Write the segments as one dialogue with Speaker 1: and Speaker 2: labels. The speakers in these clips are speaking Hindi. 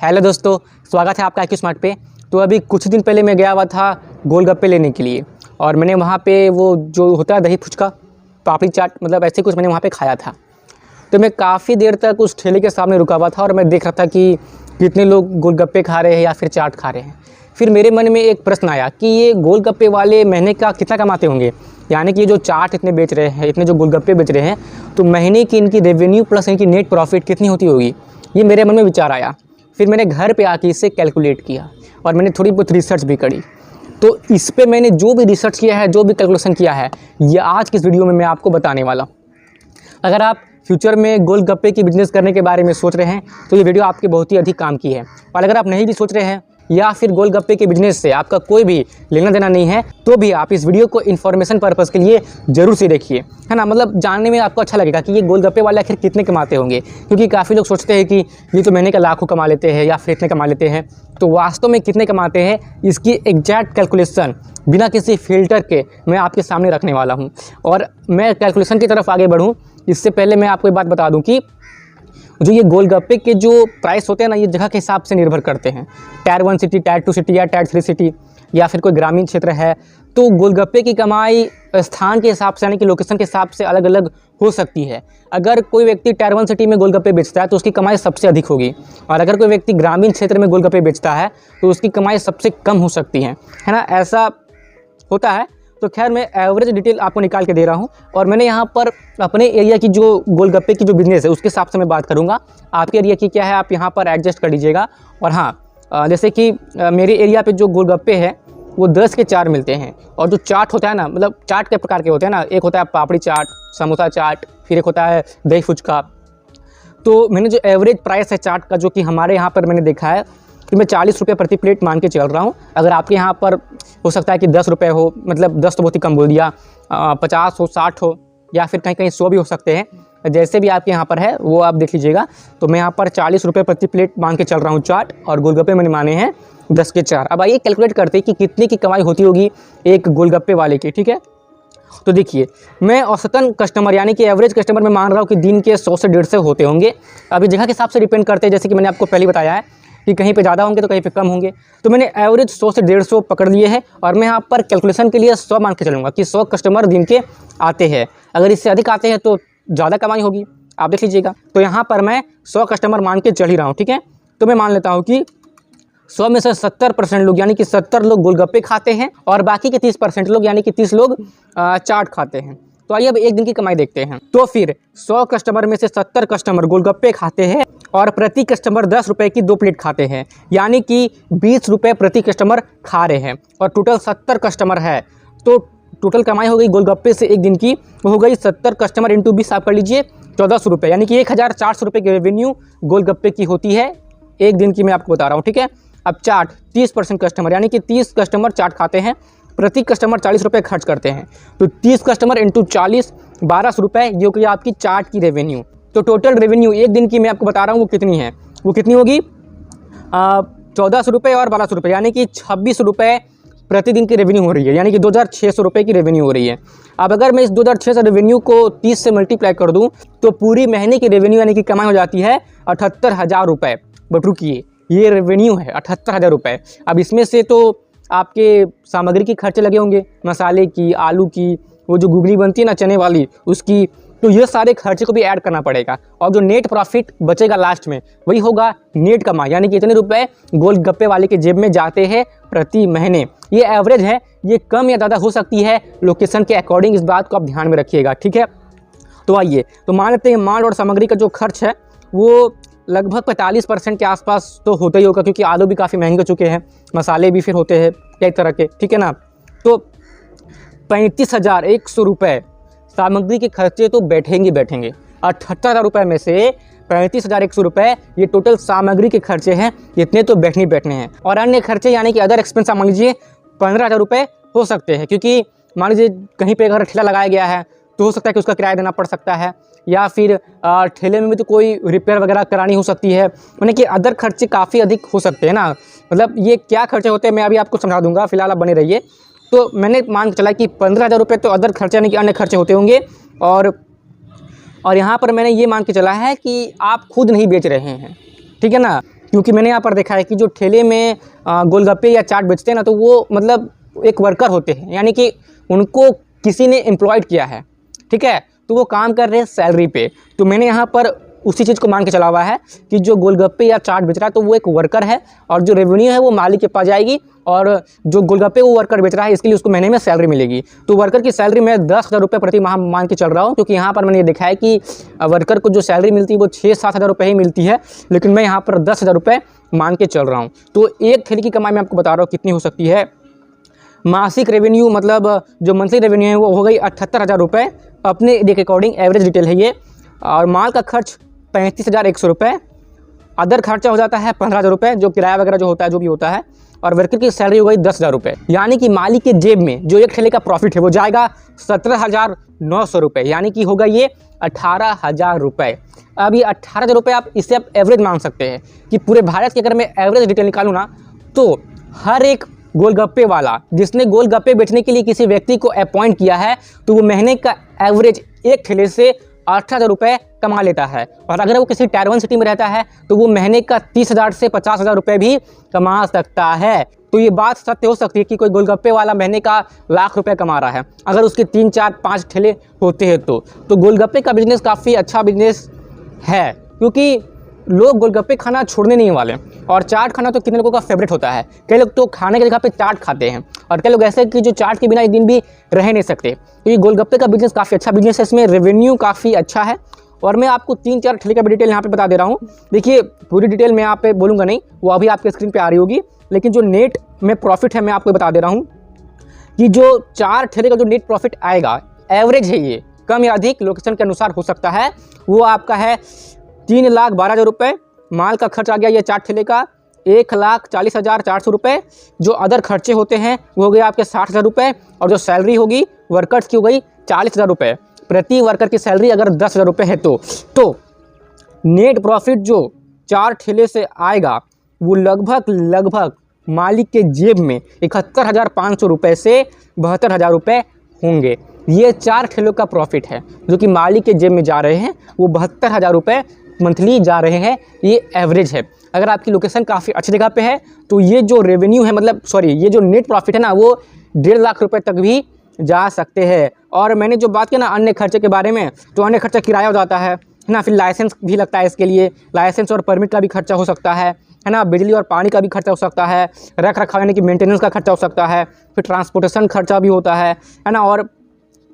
Speaker 1: हेलो दोस्तों, स्वागत है आपका IQ स्मार्ट पे। तो अभी कुछ दिन पहले मैं गया हुआ था गोलगप्पे लेने के लिए और मैंने वहाँ पे वो जो होता है दही फुचका, पापड़ी चाट, मतलब ऐसे कुछ मैंने वहाँ पे खाया था। तो मैं काफ़ी देर तक उस ठेले के सामने रुका हुआ था और मैं देख रहा था कि कितने लोग गोलगप्पे खा रहे हैं या फिर चाट खा रहे हैं। फिर मेरे मन में एक प्रश्न आया कि ये गोलगप्पे वाले महीने का कितना कमाते होंगे, यानी कि जो चाट इतने बेच रहे हैं, इतने जो गोलगप्पे बेच रहे हैं, तो महीने की इनकी रेवेन्यू प्लस इनकी नेट प्रॉफिट कितनी होती होगी। ये मेरे मन में विचार आया। फिर मैंने घर पे आके इसे कैलकुलेट किया और मैंने थोड़ी बहुत रिसर्च भी करी। तो इस पे मैंने जो भी रिसर्च किया है, जो भी कैलकुलेशन किया है, ये आज की इस वीडियो में मैं आपको बताने वाला हूँ। अगर आप फ्यूचर में गोलगप्पे की बिज़नेस करने के बारे में सोच रहे हैं तो ये वीडियो आपके बहुत ही अधिक काम की है। और अगर आप नहीं भी सोच रहे हैं या फिर गोलगप्पे के बिजनेस से आपका कोई भी लेना देना नहीं है, तो भी आप इस वीडियो को इन्फॉर्मेशन पर्पज़ के लिए ज़रूर से देखिए, है ना। मतलब जानने में आपको अच्छा लगेगा कि ये गोलगप्पे वाले आखिर कितने कमाते होंगे, क्योंकि काफ़ी लोग सोचते हैं कि ये तो महीने का लाखों कमा लेते हैं या फिर इतने कमा लेते हैं। तो वास्तव में कितने कमाते हैं, इसकी एग्जैक्ट कैलकुलेशन बिना किसी फिल्टर के मैं आपके सामने रखने वाला हूँ। और मैं कैलकुलेशन की तरफ आगे बढ़ूँ इससे पहले मैं आपको एक बात बता दूँ कि जो ये गोलगप्पे के जो प्राइस होते हैं ना, ये जगह के हिसाब से निर्भर करते हैं। टायर 1 सिटी, टायर 2 सिटी या टायर 3 सिटी या फिर कोई ग्रामीण क्षेत्र है, तो गोलगप्पे की कमाई स्थान के हिसाब से, यानी कि लोकेशन के हिसाब से अलग अलग हो सकती है। अगर कोई व्यक्ति टायर 1 सिटी में गोलगप्पे बेचता है तो उसकी कमाई सबसे अधिक होगी, और अगर कोई व्यक्ति ग्रामीण क्षेत्र में गोलगप्पे बेचता है तो उसकी कमाई सबसे कम हो सकती है ना। ऐसा होता है। तो खैर मैं एवरेज डिटेल आपको निकाल के दे रहा हूँ और मैंने यहाँ पर अपने एरिया की जो गोलगप्पे की जो बिज़नेस है उसके हिसाब से मैं बात करूँगा। आपके एरिया की क्या है आप यहाँ पर एडजस्ट कर लीजिएगा। और हाँ, जैसे कि मेरे एरिया पे जो गोलगप्पे है वो 10 के 4 मिलते हैं। और जो चाट होता है ना, मतलब चाट के प्रकार के होते हैं ना, एक होता है पापड़ी चाट, समोसा चाट, फिर एक होता है दही फुचका। तो मैंने जो एवरेज प्राइस है चाट का, जो कि हमारे यहाँ पर मैंने देखा है, तो मैं 40 रुपये प्रति प्लेट मान के चल रहा हूँ। अगर आपके यहाँ पर हो सकता है कि 10 रुपये हो, मतलब 10 तो बहुत ही कम बोल दिया, 50 हो, 60 हो, या फिर कहीं कहीं 100 भी हो सकते हैं। जैसे भी आपके यहाँ पर है वो आप देख लीजिएगा। तो मैं यहाँ पर 40 रुपये प्रति प्लेट मान के चल रहा हूँ चाट, और गोलगप्पे मैंने माने हैं 10 के 4। अब आइए कैलकुलेट करते हैं कि कितने की कमाई होती होगी एक गोलगप्पे वाले की, ठीक है। तो देखिए, मैं औसतन कस्टमर यानी कि एवरेज कस्टमर में मान रहा हूँ कि दिन के 100 से 150 होते होंगे। अभी जगह के हिसाब से डिपेंड करते हैं, जैसे कि मैंने आपको पहले बताया है कि कहीं पे ज़्यादा होंगे तो कहीं पे कम होंगे। तो मैंने एवरेज 100 से 150 पकड़ लिए हैं और मैं यहाँ पर कैलकुलेशन के लिए 100 मान के चलूँगा कि 100 कस्टमर दिन के आते हैं। अगर इससे अधिक आते हैं तो ज़्यादा कमाई होगी, आप देख लीजिएगा। तो यहाँ पर मैं 100 कस्टमर मान के चल ही रहा हूँ, ठीक है। तो मैं मान लेता हूँ कि 100 में से 70% लोग यानी कि 70 लोग गोलगप्पे खाते हैं और बाकी के 30% लोग यानी कि 30 लोग चाट खाते हैं। तो आइए अब एक दिन की कमाई देखते हैं। तो फिर 100 कस्टमर में से 70 कस्टमर गोलगप्पे खाते हैं और प्रति कस्टमर 10 रुपये की 2 प्लेट खाते हैं, यानी कि 20 रुपये प्रति कस्टमर खा रहे हैं। और टोटल 70 कस्टमर है, तो टोटल कमाई हो गई गोलगप्पे से एक दिन की, वो हो गई 70 कस्टमर इंटू 20 आप कर लीजिए 1400 रुपये, यानी कि 1400 रुपये की रेवेन्यू गोलगप्पे की होती है एक दिन की, मैं आपको बता रहा हूँ, ठीक है। अब चाट 30% कस्टमर यानी कि 30 कस्टमर चाट खाते हैं, प्रति कस्टमर 40 रुपये खर्च करते हैं। तो 30 कस्टमर इंटू 40 1200 रुपये, ये हो गई आपकी चाट की रेवेन्यू। तो टोटल रेवेन्यू एक दिन की मैं आपको बता रहा हूँ वो कितनी है, वो कितनी होगी 1400 रुपये और 1200 रुपये, यानी कि 26 रुपये प्रतिदिन की रेवेन्यू हो रही है, यानी कि 2600 रुपये की रेवेन्यू हो रही है। अब अगर मैं इस 2600 रेवेन्यू को 30 से मल्टीप्लाई कर दूँ तो पूरी महीने की रेवेन्यू यानी कि कमाई हो जाती है 78,000 रुपये। बट रुकिए, ये रेवेन्यू है 78,000 रुपये। अब इसमें से तो आपके सामग्री के खर्चे लगे होंगे, मसाले की, आलू की, वो जो घुगनी बनती है ना चने वाली, उसकी, तो ये सारे खर्चे को भी ऐड करना पड़ेगा। और जो नेट प्रॉफिट बचेगा लास्ट में वही होगा नेट कमाई, यानी कि इतने रुपए गोलगप्पे वाले के जेब में जाते हैं प्रति महीने। ये एवरेज है, ये कम या ज़्यादा हो सकती है लोकेशन के अकॉर्डिंग, इस बात को आप ध्यान में रखिएगा, ठीक है। तो आइए, तो मान लेते हैं माल और सामग्री का जो खर्च है वो लगभग 45% के आसपास तो होता ही होगा, क्योंकि आलू भी काफ़ी महंगे हो चुके हैं, मसाले भी फिर होते हैं कई तरह के, ठीक है ना। तो 35,100 रुपये सामग्री के खर्चे तो बैठेंगे। 78,000 रुपये में से 35,100 रुपये ये टोटल सामग्री के खर्चे हैं, इतने तो बैठने हैं। और अन्य खर्चे यानी कि अदर एक्सपेंस मान लीजिए 15,000 रुपये हो सकते हैं, क्योंकि मान लीजिए कहीं पे अगर ठेला लगाया गया है तो हो सकता है कि उसका किराया देना पड़ सकता है, या फिर ठेले में भी तो कोई रिपेयर वगैरह करानी हो सकती है, यानी कि अदर खर्चे काफ़ी अधिक हो सकते हैं ना। मतलब ये क्या खर्चे होते हैं मैं अभी आपको समझा दूंगा, फिलहाल आप बने रहिए। तो मैंने मान के चला कि 15,000 रुपये तो अदर खर्चे यानी कि अन्य खर्चे होते होंगे, और यहाँ पर मैंने ये मान के चला है कि आप खुद नहीं बेच रहे हैं, ठीक है ना। क्योंकि मैंने यहाँ पर देखा है कि जो ठेले में गोलगप्पे या चाट बेचते हैं ना, तो वो मतलब एक वर्कर होते हैं, यानी कि उनको किसी ने एम्प्लॉयड किया है, ठीक है, तो वो काम कर रहे हैं सैलरी पे। तो मैंने यहाँ पर उसी चीज़ को मान के चला हुआ है कि जो गोलगप्पे या चाट बेच रहा है तो वो एक वर्कर है, और जो रेवेन्यू है वो मालिक के पास जाएगी, और जो गोलगप्पे वो वर्कर बेच रहा है इसके लिए उसको महीने में सैलरी मिलेगी। तो वर्कर की सैलरी मैं 10,000 रुपये प्रति माह मान के चल रहा हूँ, क्योंकि यहाँ पर मैंने ये देखा है कि वर्कर को जो सैलरी मिलती है वो 6-7 हज़ार रुपये ही मिलती है, लेकिन मैं यहाँ पर 10,000 रुपये मान के चल रहा हूँ। तो एक ठेले की कमाई मैं आपको बता रहा हूँ कितनी हो सकती है। मासिक रेवेन्यू मतलब जो मंथली रेवेन्यू है वो हो गई 78,000 रुपये, अपने के अकॉर्डिंग एवरेज डिटेल है ये। और माल का खर्च 35,100 रुपये, अदर खर्चा हो जाता है 15,000 रुपये, जो किराया वगैरह जो होता है, जो भी होता है, और वर्कर की सैलरी हो गई 10,000 रुपये। यानी कि मालिक के जेब में जो एक ठेले का प्रॉफिट है वो जाएगा 17,900 रुपये, यानी कि होगा ये 18,000 रुपये। अब ये 18,000 रुपये आप इससे आप एवरेज मान सकते हैं कि पूरे भारत की अगर मैं एवरेज डिटेल निकालूँ ना, तो हर एक गोलगप्पे वाला जिसने गोलगप्पे बेचने के लिए किसी व्यक्ति को अपॉइंट किया है, तो वो महीने का एवरेज एक ठेले से 18,000 रुपये कमा लेता है। और अगर वो किसी टायर 1 सिटी में रहता है तो वो महीने का 30,000 से 50,000 रुपये भी कमा सकता है। तो ये बात सत्य हो सकती है कि कोई गोलगप्पे वाला महीने का लाख रुपए कमा रहा है, अगर उसके 3, 4, 5 ठेले होते हैं तो गोलगप्पे का बिजनेस काफ़ी अच्छा बिजनेस है, क्योंकि लोग गोलगप्पे खाना छोड़ने नहीं वाले। और चाट खाना तो कितने लोगों का फेवरेट होता है, कई लोग तो खाने की जगह पे चाट खाते हैं, और कई लोग ऐसे कि जो चाट के बिना एक दिन भी रह नहीं सकते। तो ये गोलगप्पे का बिजनेस काफ़ी अच्छा बिजनेस है, इसमें रेवेन्यू काफ़ी अच्छा है। और मैं आपको 3-4 ठेले का भी डिटेल यहाँ पे बता दे रहा हूँ। देखिए पूरी डिटेल मैं यहाँ पे बोलूँगा नहीं, वो अभी आपके स्क्रीन पे आ रही होगी, लेकिन जो नेट में प्रॉफिट है मैं आपको बता दे रहा हूँ कि जो 4 ठेले का जो नेट प्रॉफिट आएगा, एवरेज है ये, कम या अधिक लोकेशन के अनुसार हो सकता है, वो आपका है 3,12,000 रुपये। माल का खर्च आ गया ये 4 ठेले का 1,40,400 रुपये। जो अदर खर्चे होते हैं वो हो गए आपके 60,000 रुपये, और जो सैलरी होगी वर्कर्स की हो गई 40,000 रुपये। प्रति वर्कर की सैलरी अगर 10,000 रुपये है तो नेट प्रॉफिट जो 4 ठेले से आएगा वो लगभग मालिक के जेब में 71,500 रुपये से 72,000 रुपये होंगे। ये 4 ठेलों का प्रॉफिट है जो कि मालिक के जेब में जा रहे हैं, वो 72,000 रुपये मंथली जा रहे हैं, ये एवरेज है। अगर आपकी लोकेशन काफ़ी अच्छी जगह पे है तो ये जो रेवेन्यू है, मतलब ये जो नेट प्रॉफिट है ना, वो 1.5 लाख रुपये तक भी जा सकते हैं। और मैंने जो बात की ना अन्य खर्चे के बारे में, तो अन्य खर्चा किराया हो जाता है ना, फिर लाइसेंस भी लगता है इसके लिए, लाइसेंस और परमिट का भी खर्चा हो सकता है ना, बिजली और पानी का भी खर्चा हो सकता है, रख रखाव यानी कि मेंटेनेंस का खर्चा हो सकता है, फिर ट्रांसपोर्टेशन खर्चा भी होता है ना। और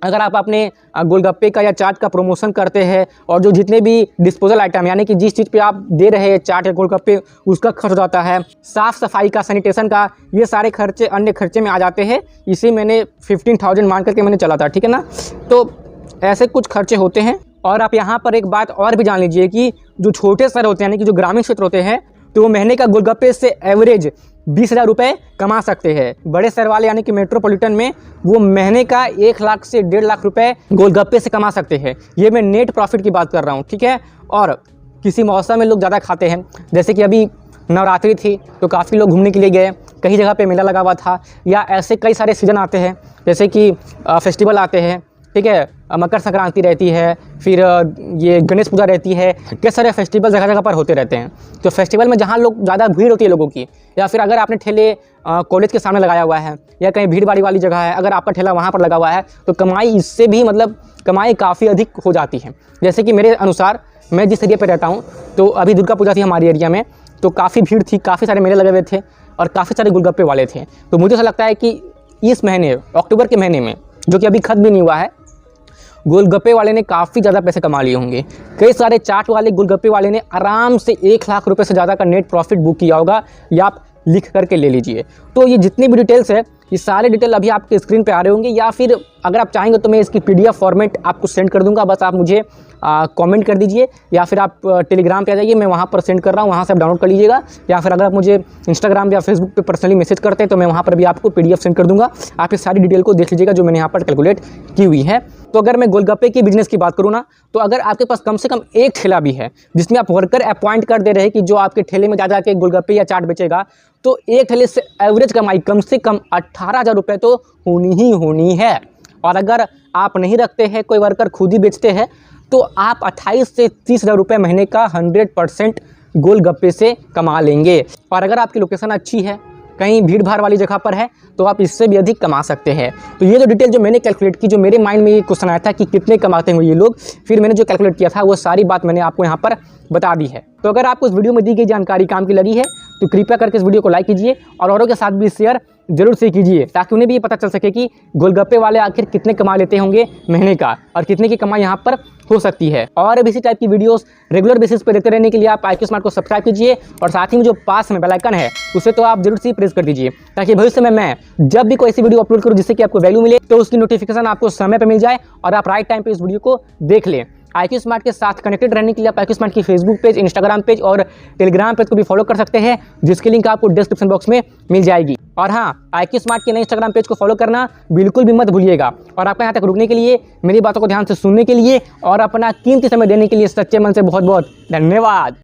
Speaker 1: अगर आप अपने गोलगप्पे का या चाट का प्रमोशन करते हैं, और जो जितने भी डिस्पोजल आइटम यानी कि जिस चीज़ पे आप दे रहे हैं चाट या गोलगप्पे, उसका खर्च हो जाता है, साफ़ सफाई का, सैनिटेशन का, ये सारे खर्चे अन्य खर्चे में आ जाते हैं। इसे मैंने 15,000 मान करके मैंने चला था, ठीक है ना। तो ऐसे कुछ खर्चे होते हैं। और आप यहाँ पर एक बात और भी जान लीजिए कि जो छोटे शहर होते हैं यानी कि जो ग्रामीण क्षेत्र होते हैं, तो वो महीने का गोलगप्पे से एवरेज 20,000 रुपये कमा सकते हैं। बड़े शहर वाले यानी कि मेट्रोपॉलिटन में वो महीने का 1 लाख से 1.5 लाख रुपये गोलगप्पे से कमा सकते हैं। ये मैं नेट प्रॉफिट की बात कर रहा हूँ, ठीक है। और किसी मौसम में लोग ज़्यादा खाते हैं, जैसे कि अभी नवरात्रि थी तो काफ़ी लोग घूमने के लिए गए, कई जगह पे मेला लगा हुआ था, या ऐसे कई सारे सीज़न आते हैं, जैसे कि फेस्टिवल आते हैं, ठीक है, मकर संक्रांति रहती है, फिर ये गणेश पूजा रहती है, कई सारे फेस्टिवल जगह जगह पर होते रहते हैं। तो फेस्टिवल में जहाँ लोग ज़्यादा भीड़ होती है लोगों की, या फिर अगर आपने ठेले कॉलेज के सामने लगाया हुआ है या कहीं भीड़ भाड़ वाली जगह है, अगर आपका ठेला वहाँ पर लगा हुआ है, तो कमाई इससे भी मतलब कमाई काफ़ी अधिक हो जाती है। जैसे कि मेरे अनुसार, मैं जिस एरिया पर रहता हूँ, तो अभी दुर्गा पूजा थी हमारे एरिया में, तो काफ़ी भीड़ थी, काफ़ी सारे मेले लगे हुए थे और काफ़ी सारे गोलगप्पे वाले थे। तो मुझे ऐसा लगता है कि इस महीने अक्टूबर के महीने में, जो कि अभी खत्म भी नहीं हुआ है, गोलगप्पे वाले ने काफ़ी ज़्यादा पैसे कमा लिए होंगे। कई सारे चाट वाले, गोलगप्पे वाले ने आराम से 1 लाख रुपए से ज़्यादा का नेट प्रॉफिट बुक किया होगा, या आप लिख करके ले लीजिए। तो ये जितनी भी डिटेल्स है, ये सारे डिटेल अभी आपके स्क्रीन पे आ रहे होंगे, या फिर अगर आप चाहेंगे तो मैं इसकी PDF फॉर्मेट आपको सेंड कर दूंगा। बस आप मुझे कमेंट कर दीजिए, या फिर आप टेलीग्राम पे आ जाइए, मैं वहाँ पर सेंड कर रहा हूँ, वहाँ से आप डाउनलोड कर लीजिएगा। या फिर अगर आप मुझे इंस्टाग्राम या फेसबुक पे पर्सनली मैसेज करते हैं तो मैं वहाँ पर भी आपको PDF सेंड कर दूँगा। आप इस सारी डिटेल को देख लीजिएगा जो मैंने यहाँ पर कैलकुलेट की हुई है। तो अगर मैं गोलगप्पे के बिजनेस की बात करूँ ना, तो अगर आपके पास कम से कम एक ठेला भी है जिसमें आप वर्कर अपॉइंट कर दे रहे हैं कि जो आपके ठेले में जा के गोलगप्पे या चाट बेचेगा, तो एक ठेले से एवरेज कमाई कम से कम 18,000 रुपये तो होनी ही होनी है। और अगर आप नहीं रखते हैं, कोई वर्कर खुद ही बेचते हैं, तो आप 28 से 30,000 रुपये महीने का 100% गोलगप्पे से कमा लेंगे। और अगर आपकी लोकेशन अच्छी है, कहीं भीड़ भाड़ वाली जगह पर है, तो आप इससे भी अधिक कमा सकते हैं। तो ये जो डिटेल जो मैंने कैलकुलेट की, जो मेरे माइंड में ये क्वेश्चन आया था कि कितने कमाते हैं ये लोग, फिर मैंने जो कैलकुलेट किया था वो सारी बात मैंने आपको यहाँ पर बता दी है। तो अगर आपको इस वीडियो में दी गई जानकारी काम की लगी है तो कृपया करके इस वीडियो को लाइक कीजिए और औरों के साथ भी शेयर जरूर से कीजिए, ताकि उन्हें भी ये पता चल सके कि गोलगप्पे वाले आखिर कितने कमा लेते होंगे महीने का और कितने की कमाई यहाँ पर हो सकती है। और इसी टाइप की वीडियोस रेगुलर बेसिस पर देते रहने के लिए आप IQ स्मार्ट को सब्सक्राइब कीजिए और साथ ही में जो पास में बेल आइकन है उसे तो आप जरूर से प्रेस कर दीजिए, ताकि भविष्य में मैं जब भी कोई ऐसी वीडियो अपलोड करूँ जिससे कि आपको वैल्यू मिले तो उसकी नोटिफिकेशन आपको समय पर मिल जाए और आप राइट टाइम पर इस वीडियो को देख लें। IQ स्मार्ट के साथ कनेक्टेड रहने के लिए आप IQ स्मार्ट की फेसबुक पेज, इंस्टाग्राम पेज और टेलीग्राम पेज को भी फॉलो कर सकते हैं, जिसकी लिंक आपको डिस्क्रिप्शन बॉक्स में मिल जाएगी। और हाँ, IQ स्मार्ट के नए इंस्टाग्राम पेज को फॉलो करना बिल्कुल भी मत भूलिएगा। और आपका यहाँ तक रुकने के लिए, मेरी बातों को ध्यान से सुनने के लिए और अपना कीमती समय देने के लिए सच्चे मन से बहुत बहुत धन्यवाद।